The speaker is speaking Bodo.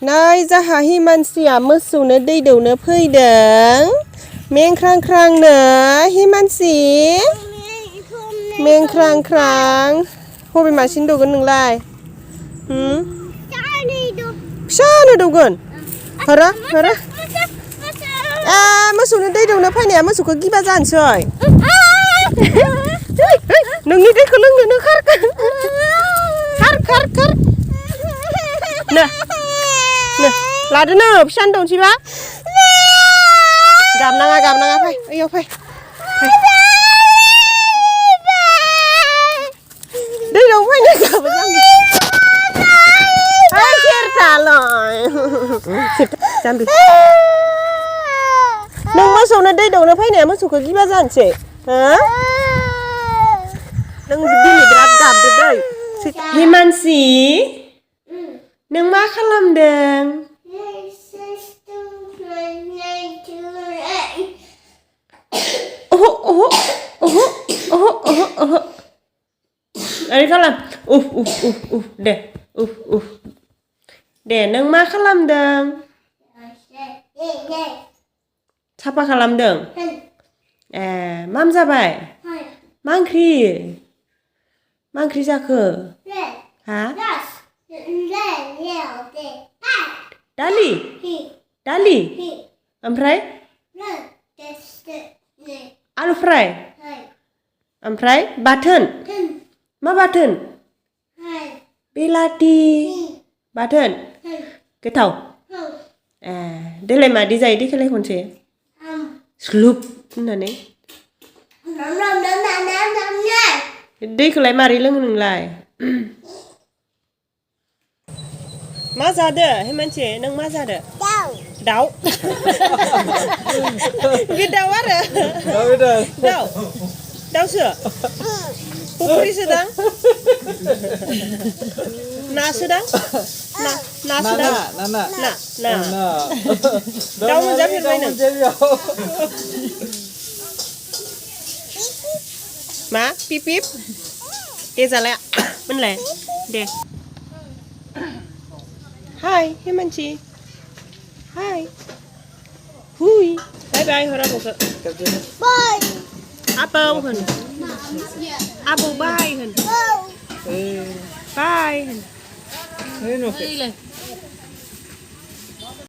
Nay जाहा हिमानसिया मोसौनो दै दौनो फैदों मेंख्रां-ख्रांनो हिमानसि मेंख्रां-ख्रां बबे मासेनो दौगोन नोंलाय फिसानो दौगोन हरा मोसौनो दै दौनो फैनाया मोसौखौ गिबा जानोसै नोंनि दैखौ लोंनोनो खारगोन खार नो लादोनो फिसानो दौनोसैबा गाबनाङा फै ओइयाव फै दै दौनो फैनो गाबो जाम्बि नों मोसौनो दै दौनो फैनाया मोसौखौ गिबा जानोसै नों दिनै बिराद गाबदो दै हिमानसि नों मा खालामदों ओरै खालाम दे नों मा खालामदों साफा खालामदों माम जाबाय मा ओंख्रि जाखो हा दालि ओमफ्राय आलु फ्राय ओमफ्राय बाथोन मा बाथोन बेलाथि बाथोन गोथाव देलाय मादि जायो देखायलाय खनसे स्लुप होननानै दैखौलाय मारै लोङो नोंलाय मा जादो हिमानसि नों मा जादो दाउ बे दाउ आरो दाउसो फुख्रिसोदां नासोदां नासोदां ना दाउ मोनजाफेरबाय नों मा पिप दे जालाय मोनलाय दे हाय हिमानसि हाय हुई बाय हरा बखो बाय आबौ होन आबौ बाय होन बाय होन